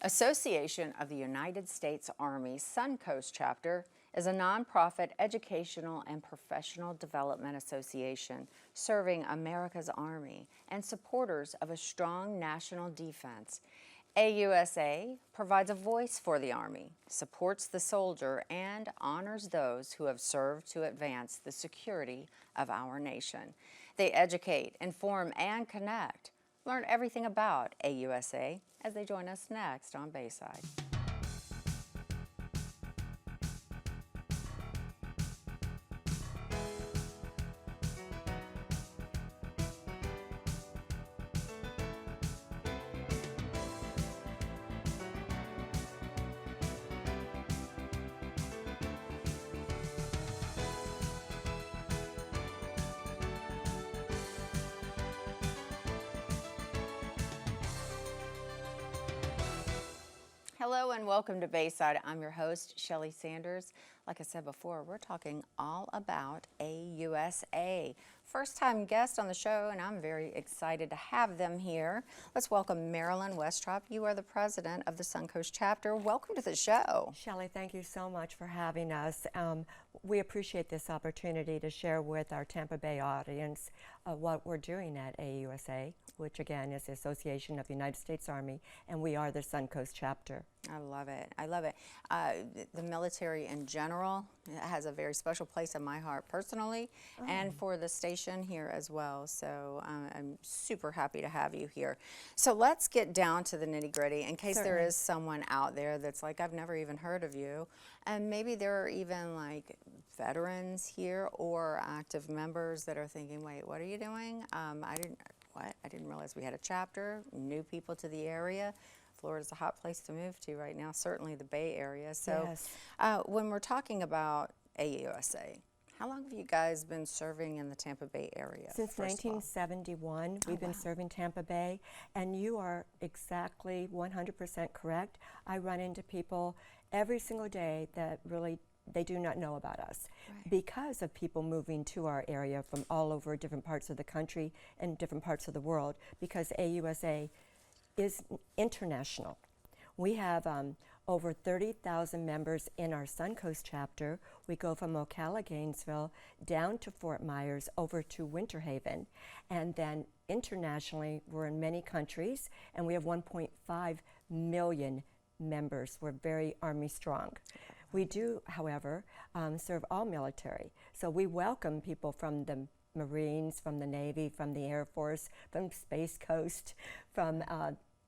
Association of the United States Army Suncoast Chapter is a nonprofit educational and professional development association serving America's Army and supporters of a strong national defense. AUSA provides a voice for the Army, supports the soldier, and honors those who have served to advance the security of our nation. They educate, inform, and connect. Learn everything about AUSA as they join us next on Bayside. Hello and welcome to Bayside. I'm your host, Shelly Sanders. Like I said before, we're talking all about AUSA. First time guest on the show, and I'm very excited to have them here. Let's welcome Marilyn Westrop. You are the president of the Suncoast chapter. Welcome to the show. Shelly, thank you so much for having us. We appreciate this opportunity to share with our Tampa Bay audience what we're doing at AUSA, which again is the Association of the United States Army, and we are the Suncoast chapter. I love it. I love it. The military in general has a very special place in my heart personally, and for the station here as well. So I'm super happy to have you here. So let's get down to the nitty-gritty in case there is someone out there that's like, I've never even heard of you. And maybe there are even like veterans here or active members that are thinking, wait, what are you doing? I didn't realize we had a chapter, new people to the area. Florida's a hot place to move to right now, certainly the Bay Area. So yes. When we're talking about AUSA, how long have you guys been serving in the Tampa Bay area? Since 1971, we've been serving Tampa Bay, and you are exactly 100% correct. I run into people every single day that really they do not know about us because of people moving to our area from all over different parts of the country and different parts of the world, because AUSA is international. We have over 30,000 members in our Suncoast chapter. We go from Ocala, Gainesville, down to Fort Myers, over to Winter Haven. And then internationally, we're in many countries, and we have 1.5 million members. We're very Army strong. We do, however, serve all military. So we welcome people from the Marines, from the Navy, from the Air Force, from Space Coast, from,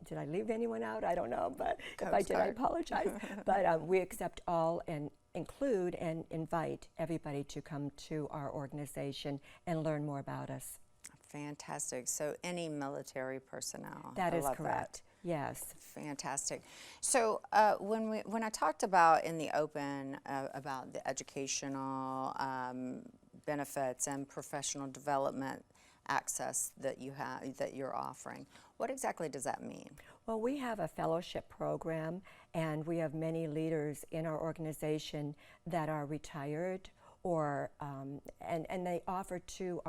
did I leave anyone out? I don't know, but if I did, I apologize. But we accept all and include and invite everybody to come to our organization and learn more about us. Fantastic. So any military personnel. That is correct. That. Yes. Fantastic. So when I talked about in the open about the educational benefits and professional development access that you have, that you're offering, what exactly does that mean? Well, we have a fellowship program, and we have many leaders in our organization that are retired, or and they offer to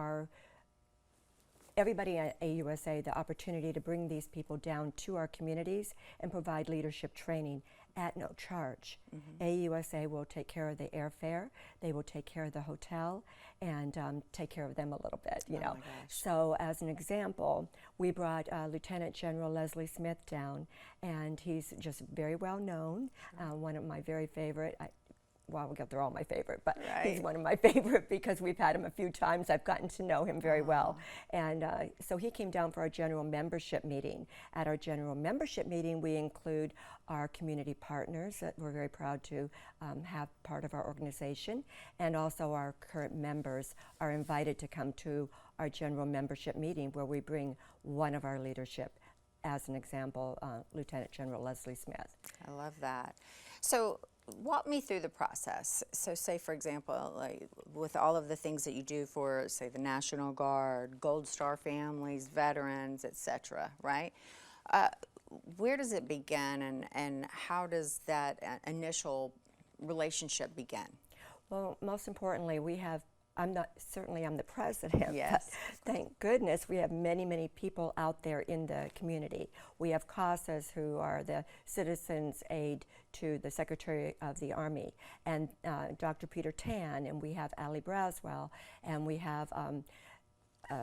everybody at AUSA the opportunity to bring these people down to our communities and provide leadership training at no charge. AUSA will take care of the airfare, they will take care of the hotel, and take care of them a little bit, you know. So as an example, we brought Lieutenant General Leslie Smith down, and he's just very well known, one of my very favorite. Well, they're all my favorite, but he's one of my favorite because we've had him a few times. I've gotten to know him very well. And so he came down for our general membership meeting. At our general membership meeting, we include our community partners that we're very proud to have part of our organization, and also our current members are invited to come to our general membership meeting, where we bring one of our leadership. As an example, Lieutenant General Leslie Smith. I love that. So walk me through the process. So say, for example, like with all of the things that you do for, say, the National Guard, Gold Star families, veterans, etc., right? Where does it begin, and how does that initial relationship begin? Well, most importantly, we have I'm not, certainly I'm the president, Yes. but thank goodness we have many, many people out there in the community. We have CASAs, who are the Citizens Aid to the Secretary of the Army, and Dr. Peter Tan, and we have Allie Braswell, and we have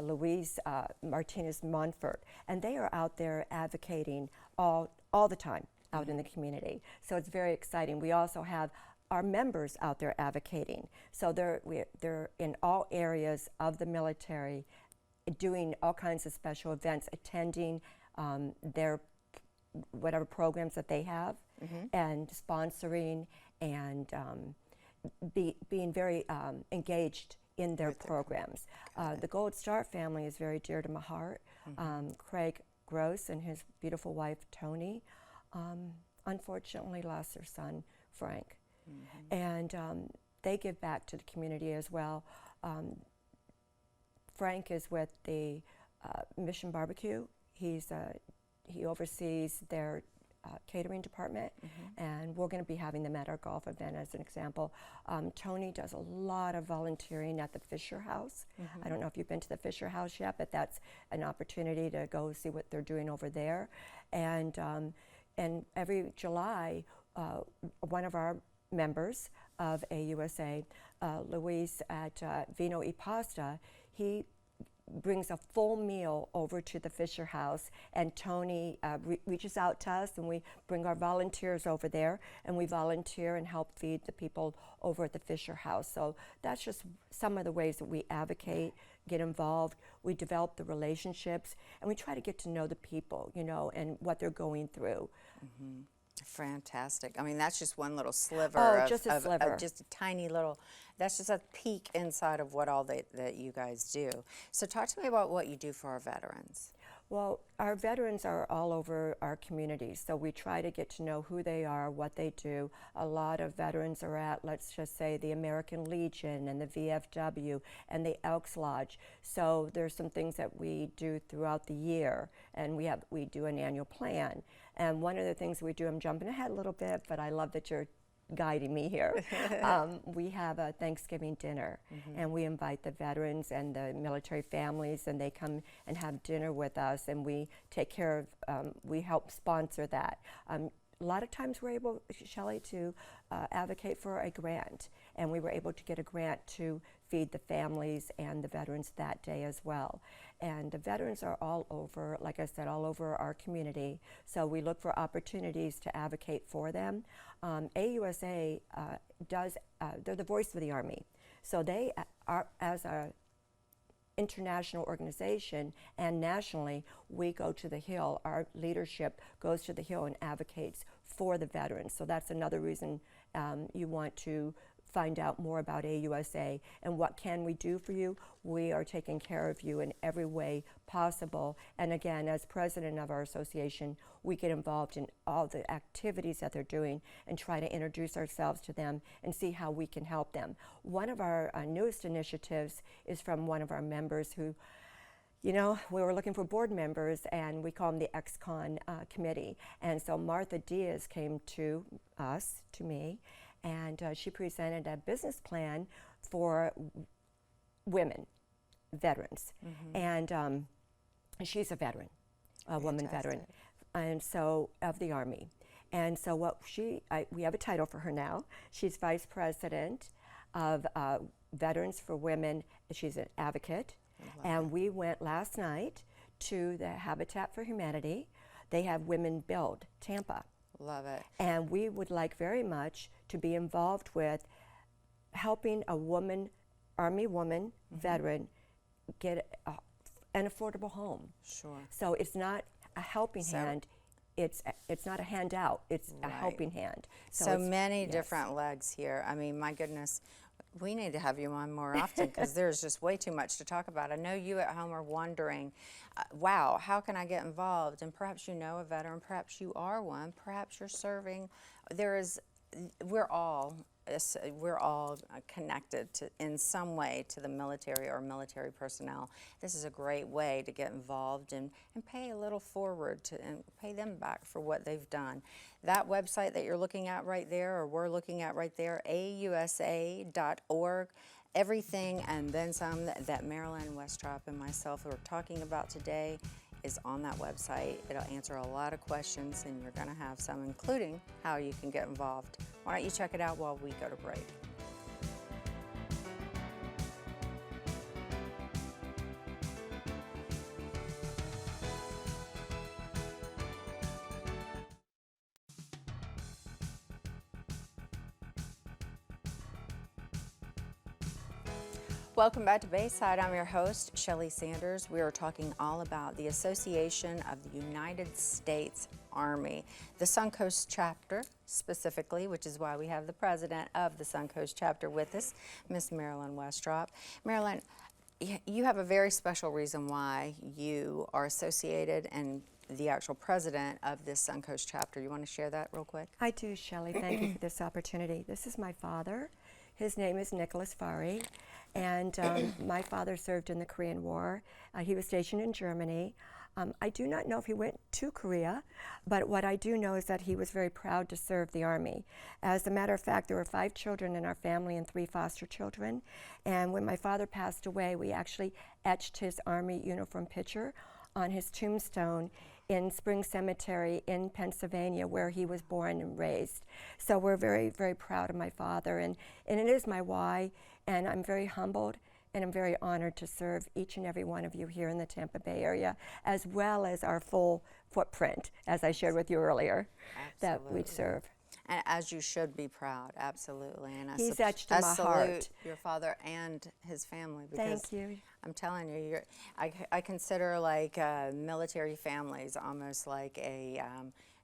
Louise Martinez Montfort, and they are out there advocating all the time out in the community. So it's very exciting. We also have our members out there advocating. So they're in all areas of the military, doing all kinds of special events, attending their whatever programs that they have, and sponsoring, and being very engaged in their programs. The Gold Star family is very dear to my heart. Craig Gross and his beautiful wife Tony unfortunately lost their son Frank, and they give back to the community as well. Frank is with the Mission Barbecue. He oversees their catering department, and we're going to be having them at our golf event as an example. Tony does a lot of volunteering at the Fisher House. I don't know if you've been to the Fisher House yet, but that's an opportunity to go see what they're doing over there. And every July, one of our members of AUSA, Luis at Vino y Pasta, he brings a full meal over to the Fisher House, and Tony reaches out to us, and we bring our volunteers over there, and we volunteer and help feed the people over at the Fisher House. So that's just some of the ways that we advocate, get involved. We develop the relationships, and we try to get to know the people, you know, and what they're going through. Fantastic. I mean, that's just one little sliver Oh, just a sliver. of just a tiny little, that's just a peek inside of what all that you guys do. So talk to me about what you do for our veterans. Well, our veterans are all over our communities, so we try to get to know who they are, what they do. A lot of veterans are at, let's just say, the American Legion and the VFW and the Elks Lodge. So there's some things that we do throughout the year, and we do an annual plan. And one of the things we do, I'm jumping ahead a little bit, but I love that you're guiding me here. We have a Thanksgiving dinner, and we invite the veterans and the military families, and they come and have dinner with us, and we take care of, we help sponsor that. A lot of times we're able, Shelley, to advocate for a grant, and we were able to get a grant to feed the families and the veterans that day as well. And the veterans are all over, like I said, all over our community, so we look for opportunities to advocate for them. AUSA they're the voice of the Army, so they are, as a international organization and nationally, we go to the Hill. Our leadership goes to the Hill and advocates for the veterans. So that's another reason you want to find out more about AUSA and what can we do for you. We are taking care of you in every way possible. And again, as president of our association, we get involved in all the activities that they're doing and try to introduce ourselves to them and see how we can help them. One of our newest initiatives is from one of our members who, you know, we were looking for board members, and we call them the ex-con committee. And so Martha Diaz came to us, to me, and she presented a business plan for women, veterans. And she's a veteran, a woman veteran, and so of the Army. And so what we have a title for her now. She's Vice President of Veterans for Women. She's an advocate. And we went last night to the Habitat for Humanity. They have Women Build, Tampa. Love it. And we would like very much to be involved with helping a woman, Army woman, veteran, get an affordable home. Sure. So it's not a helping hand, it's not a handout, it's a helping hand. So many different legs here. I mean, my goodness, we need to have you on more often because there's just way too much to talk about. I know you at home are wondering, wow, how can I get involved? And perhaps you know a veteran, perhaps you are one, perhaps you're serving. We're all connected in some way to the military or military personnel. This is a great way to get involved and pay a little forward and pay them back for what they've done. That website that you're looking at right there, or we're looking at right there, ausa.org. everything and then some that Marilyn Westrop and myself are talking about today is on that website. It'll answer a lot of questions, and you're going to have some, including how you can get involved. Why don't you check it out while we go to break? Welcome back to Bayside. I'm your host, Shelley Sanders. We are talking all about the Association of the United States Army, the Suncoast chapter specifically, which is why we have the president of the Suncoast chapter with us, Miss Marilyn Westrop. Marilyn, you have a very special reason why you are associated and the actual president of this Suncoast chapter. You want to share that real quick? I do, Shelley. Thank you for this opportunity. This is my father. His name is Nicholas Fari, and my father served in the Korean War. He was stationed in Germany. I do not know if he went to Korea, but what I do know is that he was very proud to serve the Army. As a matter of fact, there were 5 children in our family and 3 foster children, and when my father passed away, we actually etched his Army uniform picture on his tombstone in Spring Cemetery in Pennsylvania, where he was born and raised. So we're very, very proud of my father, and it is my why, and I'm very humbled and I'm very honored to serve each and every one of you here in the Tampa Bay area, as well as our full footprint, as I shared with you earlier, that we serve. And as you should be proud, absolutely. And He's etched in my salute heart. your father and his family. Because Thank you. I'm telling you, I consider like military families almost like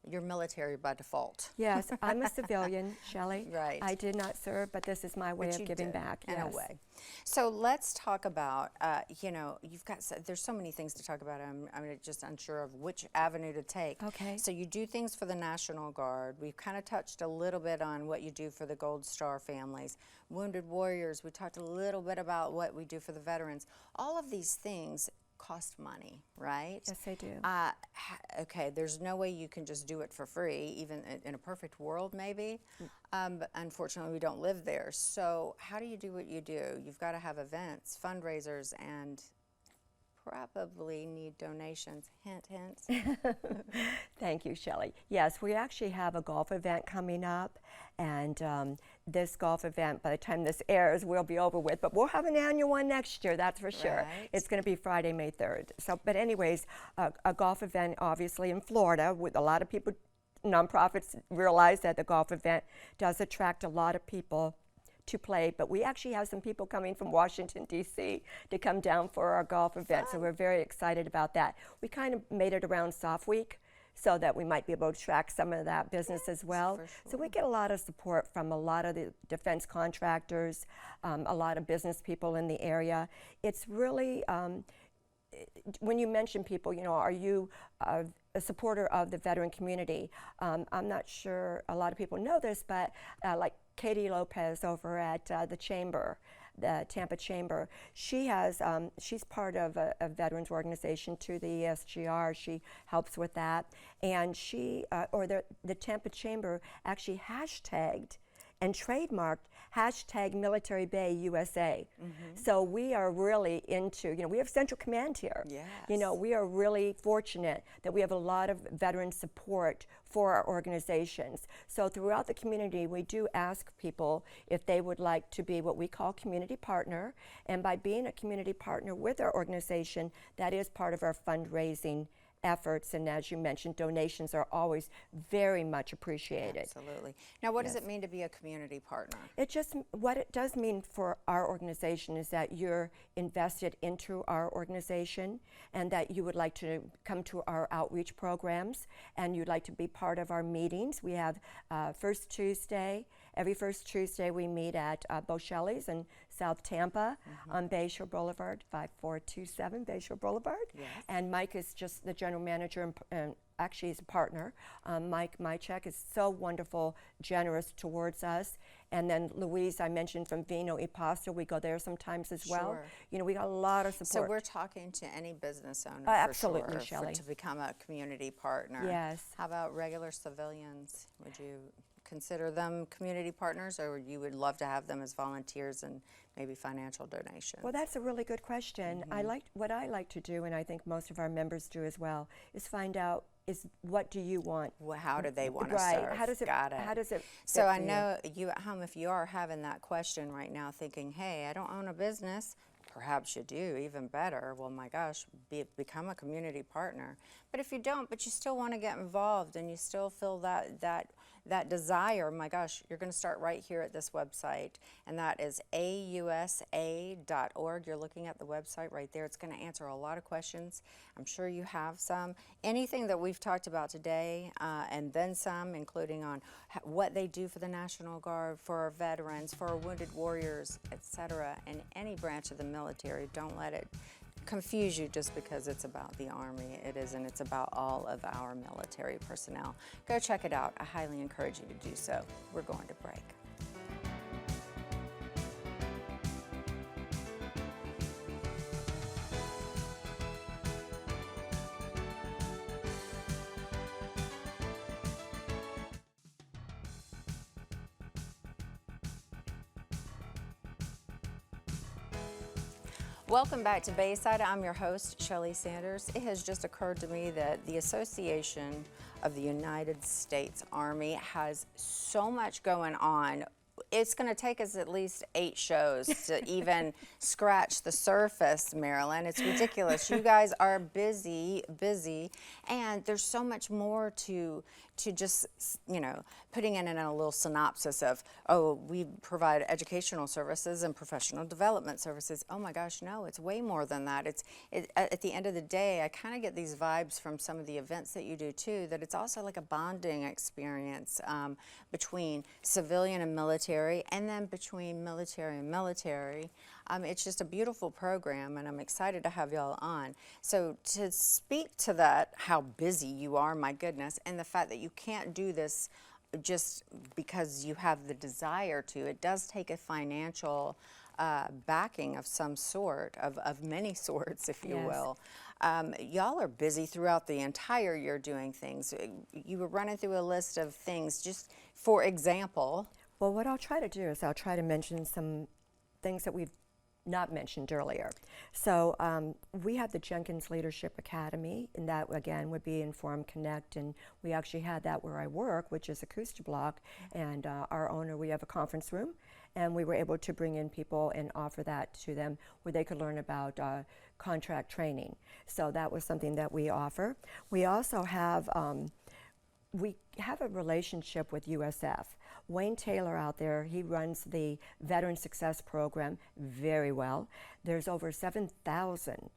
you're military by default. Yes, I'm a civilian, Shelley. Right. I did not serve, but this is my way of giving back. In a way. So let's talk about, there's so many things to talk about. I'm just unsure of which avenue to take. Okay. So you do things for the National Guard. We've kind of touched a little bit on what you do for the Gold Star families. Wounded Warriors, we talked a little bit about what we do for the veterans. All of these things cost money, right? Yes, they do. Okay, there's no way you can just do it for free, even in a perfect world maybe, but unfortunately we don't live there. So how do you do what you do? You've got to have events, fundraisers, and probably need donations. Hint, hint. Thank you, Shelley. Yes, we actually have a golf event coming up, and this golf event, by the time this airs, will be over with, but we'll have an annual one next year, that's for sure. Right. It's going to be Friday, May 3rd. So, but anyways, a golf event, obviously in Florida, with a lot of people, nonprofits realize that the golf event does attract a lot of people to play, but we actually have some people coming from Washington, D.C. to come down for our golf event, so we're very excited about that. We kind of made it around Soft Week so that we might be able to track some of that business as well. For So we get a lot of support from a lot of the defense contractors, a lot of business people in the area. It's really, when you mention people, are you a supporter of the veteran community? I'm not sure a lot of people know this, but like Katie Lopez over at the Chamber, the Tampa Chamber, she's part of a veterans organization to the ESGR. She helps with that, and the Tampa Chamber actually hashtagged and trademarked #Military Bay USA. So we are really into, we have Central Command here. Yes. We are really fortunate that we have a lot of veteran support for our organizations. So throughout the community, we do ask people if they would like to be what we call community partner. And by being a community partner with our organization, that is part of our fundraising efforts, and as you mentioned, donations are always very much appreciated. Absolutely. Now, what does it mean to be a community partner? What it does mean for our organization is that you're invested into our organization, and that you would like to come to our outreach programs, and you'd like to be part of our meetings. We have every first Tuesday we meet at Boschelli's in South Tampa on Bayshore Boulevard, 5427 Bayshore Boulevard. Yes. And Mike is just the general manager and actually he's a partner. Mike Mychek is so wonderful, generous towards us. And then Louise, I mentioned from Vino y Pasta, we go there sometimes as well. Sure. We got a lot of support. So we're talking to any business owner absolutely, for sure, Shelley. to become a community partner. Yes. How about regular civilians? Would you consider them community partners, or you would love to have them as volunteers and maybe financial donations. Well, that's a really good question. What I like to do, and I think most of our members do as well, is find out what do you want? Well, how do they want to Right. serve? How does it? Got it. How does it? So fit I for you? know you at home, if you are having that question right now, thinking, hey, I don't own a business, perhaps you do, even better. Well, my gosh, become a community partner. But if you don't, but you still want to get involved and you still feel that desire, my gosh, you're going to start right here at this website, and that is ausa.org. You're looking at the website right there. It's going to answer a lot of questions. I'm sure you have some. Anything that we've talked about today, and then some, including on what they do for the National Guard, for our veterans, for our wounded warriors, etc., in any branch of the military. Don't let it confuse you just because it's about the Army. It isn't. It's about all of our military personnel. Go check it out. I highly encourage you to do so. We're going to break. Welcome back to Bayside. I'm your host, Shelley Sanders. It has just occurred to me that the Association of the United States Army has so much going on. It's going to take us at least 8 shows to even scratch the surface, Marilyn. It's ridiculous. You guys are busy, and there's so much more to just, putting in a little synopsis of, oh, we provide educational services and professional development services. Oh my gosh, no, it's way more than that. At the end of the day, I kind of get these vibes from some of the events that you do too, that it's also like a bonding experience between civilian and military, and then between military and military. It's just a beautiful program, and I'm excited to have y'all on. So to speak to that, how busy you are, my goodness, and the fact that you can't do this just because you have the desire to, it does take a financial backing of some sort, of many sorts, if you will. Y'all are busy throughout the entire year doing things. You were running through a list of things, just for example. Well, what I'll try to do is I'll try to mention some things that we've not mentioned earlier. So we had the Jenkins Leadership Academy, and that again would be Inform Connect, and we actually had that where I work, which is Acoustic Block, and our owner, we have a conference room, and we were able to bring in people and offer that to them where they could learn about contract training. So that was something that we offer. We also have a relationship with USF. Wayne Taylor out there, he runs the Veteran Success Program very well. There's over 7,000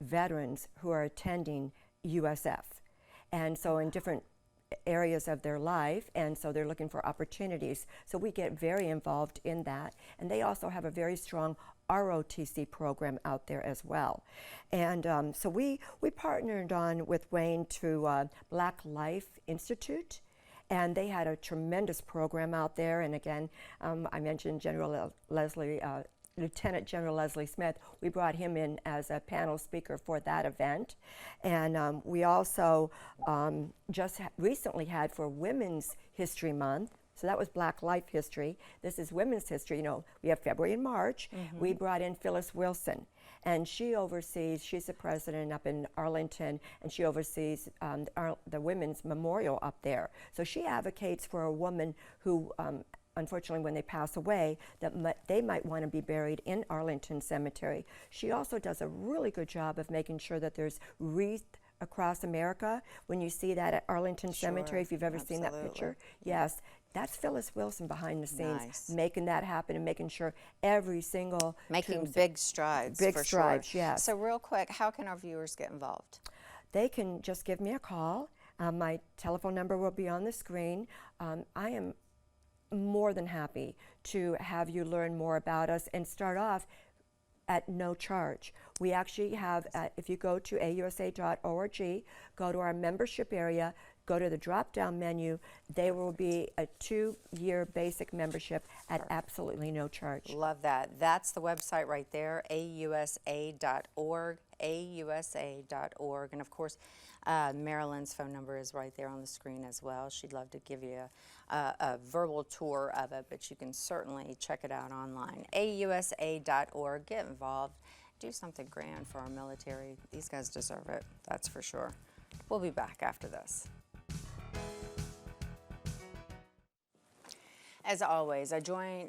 veterans who are attending USF. And so in different areas of their life, and so they're looking for opportunities. So we get very involved in that. And they also have a very strong ROTC program out there as well. And so we partnered on with Wayne through Black Life Institute, and they had a tremendous program out there. And again, I mentioned Lieutenant General Leslie Smith. We brought him in as a panel speaker for that event. And we also just recently had for Women's History Month, so that was Black Life History. This is Women's History. We have February and March. We brought in Phyllis Wilson, and she oversees, she's the president up in Arlington, and she oversees the Women's Memorial up there. So she advocates for a woman who, unfortunately, when they pass away, that they might want to be buried in Arlington Cemetery. She also does a really good job of making sure that there's wreath across America. When you see that at Arlington Cemetery, if you've ever seen that picture, yes, that's Phyllis Wilson behind the scenes, making that happen and making sure every single Making big strides, big for strides, sure. yes. So real quick, how can our viewers get involved? They can just give me a call. My telephone number will be on the screen. I am more than happy to have you learn more about us and start off at no charge. We actually have, if you go to ausa.org, go to our membership area, go to the drop-down menu. There will be a 2-year basic membership at absolutely no charge. Love that. That's the website right there, ausa.org, ausa.org. And of course, Marilyn's phone number is right there on the screen as well. She'd love to give you a verbal tour of it, but you can certainly check it out online. ausa.org. Get involved. Do something grand for our military. These guys deserve it, that's for sure. We'll be back after this. As always, I join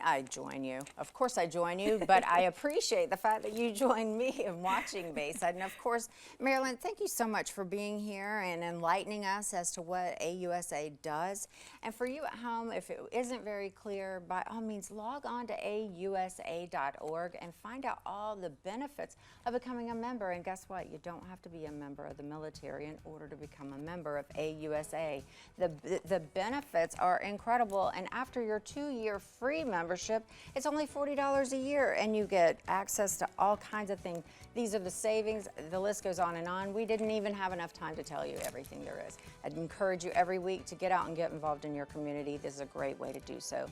you. Of course I join you, but I appreciate the fact that you join me in watching Bayside. And of course, Marilyn, thank you so much for being here and enlightening us as to what AUSA does. And for you at home, if it isn't very clear, by all means, log on to ausa.org and find out all the benefits of becoming a member. And guess what? You don't have to be a member of the military in order to become a member of AUSA. The benefits are incredible, and after your 2-year free membership, it's only $40 a year, and you get access to all kinds of things. These are the savings. The list goes on and on. We didn't even have enough time to tell you everything there is. I'd encourage you every week to get out and get involved in your community. This is a great way to do so.